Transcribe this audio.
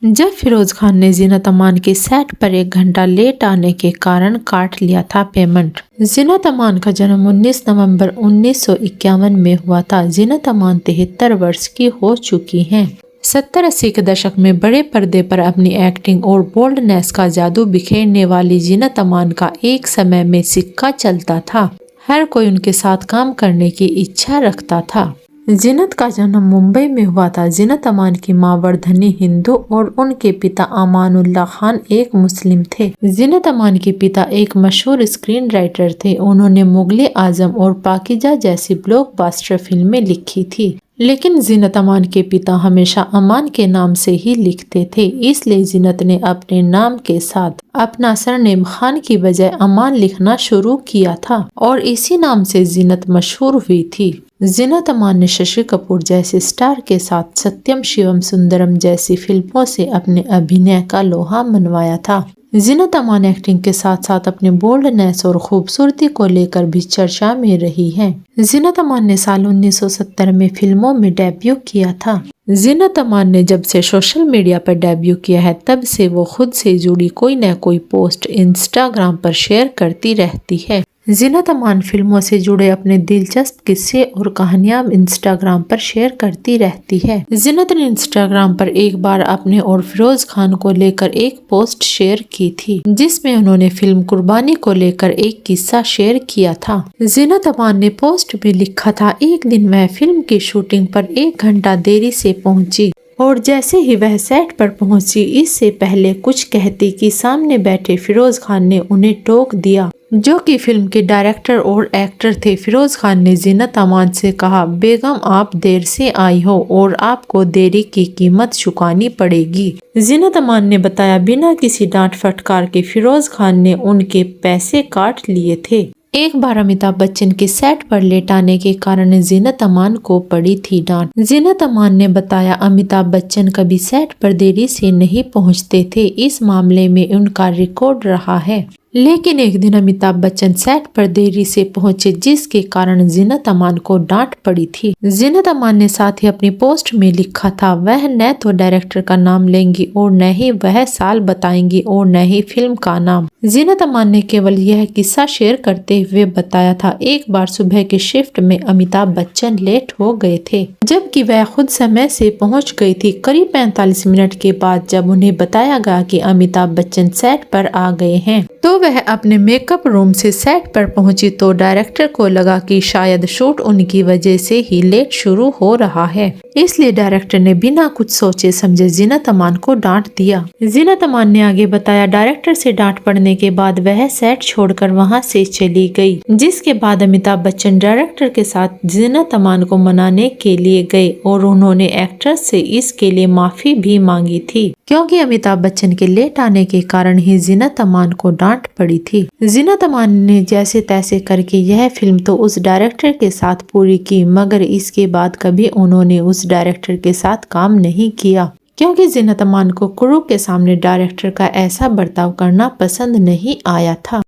जब फिरोज खान ने जीनत अमान के सेट पर 1 घंटा लेट आने के कारण काट लिया था पेमेंट। जीनत अमान का जन्म 19 नवंबर 1951 में हुआ था। जीनत अमान 73 वर्ष की हो चुकी हैं। 70-80 के दशक में बड़े पर्दे पर अपनी एक्टिंग और बोल्डनेस का जादू बिखेरने वाली जीनत अमान का एक समय में सिक्का चलता था। हर कोई उनके साथ काम करने की इच्छा रखता था। जीनत का जन्म मुंबई में हुआ था। जीनत अमान की मां वर्धनी हिंदू और उनके पिता अमानुल्लाह खान एक मुस्लिम थे। जीनत अमान के पिता एक मशहूर स्क्रीन राइटर थे। उन्होंने मुगले आजम और पाकीजा जैसी ब्लॉकबस्टर फिल्में लिखी थी, लेकिन जीनत अमान के पिता हमेशा अमान के नाम से ही लिखते थे, इसलिए जीनत ने अपने नाम के साथ अपना सरनेम खान की बजाय अमान लिखना शुरू किया था और इसी नाम से जीनत मशहूर हुई थी। जीनत अमान ने शशि कपूर जैसे स्टार के साथ सत्यम शिवम सुंदरम जैसी फिल्मों से अपने अभिनय का लोहा मनवाया था। जीनत अमान एक्टिंग के साथ साथ अपने बोल्डनेस और खूबसूरती को लेकर भी चर्चा में रही हैं। जीनत अमान ने साल 1970 में फिल्मों में डेब्यू किया था। जीनत अमान ने जब से सोशल मीडिया पर डेब्यू किया है, तब से वो खुद से जुड़ी कोई न कोई पोस्ट इंस्टाग्राम पर शेयर करती रहती है। जीनत अमान फिल्मों से जुड़े अपने दिलचस्प किस्से और कहानियां इंस्टाग्राम पर शेयर करती रहती है। जीनत ने इंस्टाग्राम पर एक बार अपने और फिरोज खान को लेकर एक पोस्ट शेयर की थी, जिसमें उन्होंने फिल्म कुर्बानी को लेकर एक किस्सा शेयर किया था। जीनत अमान ने पोस्ट में लिखा था, एक दिन वह फिल्म की शूटिंग पर 1 घंटा देरी से पहुंची और जैसे ही वह सेट पर पहुंची, इससे पहले कुछ कहती कि सामने बैठे फिरोज खान ने उन्हें टोक दिया, जो कि फिल्म के डायरेक्टर और एक्टर थे। फिरोज खान ने जीनत अमान से कहा, बेगम आप देर से आई हो और आपको देरी की कीमत चुकानी पड़ेगी। जीनत अमान ने बताया, बिना किसी डांट फटकार के फिरोज खान ने उनके पैसे काट लिए थे। एक बार अमिताभ बच्चन के सेट पर लेट आने के कारण जीनत अमान को पड़ी थी डांट। जीनत अमान ने बताया, अमिताभ बच्चन कभी सेट पर देरी से नहीं पहुंचते थे। इस मामले में उनका रिकॉर्ड रहा है, लेकिन एक दिन अमिताभ बच्चन सेट पर देरी से पहुंचे, जिसके कारण जीनत अमान को डांट पड़ी थी। जीनत अमान ने साथ ही अपनी पोस्ट में लिखा था, वह न तो डायरेक्टर का नाम लेंगी और न ही वह साल बताएंगी और न ही फिल्म का नाम। जीनत अमान ने केवल यह किस्सा शेयर करते हुए बताया था, एक बार सुबह की शिफ्ट में अमिताभ बच्चन लेट हो गए थे, जबकि वह खुद समय से पहुंच गई थी। करीब 45 मिनट के बाद जब उन्हें बताया गया कि अमिताभ बच्चन सेट पर आ गए हैं, तो वह अपने मेकअप रूम से सेट पर पहुंची तो डायरेक्टर को लगा कि शायद शूट उनकी वजह से ही लेट शुरू हो रहा है, इसलिए डायरेक्टर ने बिना कुछ सोचे समझे जीनत अमान को डांट दिया। जीनत अमान ने आगे बताया, डायरेक्टर से डांट पड़ने के बाद वह सेट छोड़कर वहां से चली गई, जिसके बाद अमिताभ बच्चन डायरेक्टर के साथ जीनत अमान को मनाने के लिए गए और उन्होंने एक्ट्रेस से इसके लिए माफी भी मांगी थी, क्योंकि अमिताभ बच्चन के लेट आने के कारण ही जीनत अमान को डांट पड़ी थी। जीनत अमान ने जैसे तैसे करके यह फिल्म तो उस डायरेक्टर के साथ पूरी की, मगर इसके बाद कभी उन्होंने उस डायरेक्टर के साथ काम नहीं किया, क्योंकि जीनत अमान को क्रू के सामने डायरेक्टर का ऐसा बर्ताव करना पसंद नहीं आया था।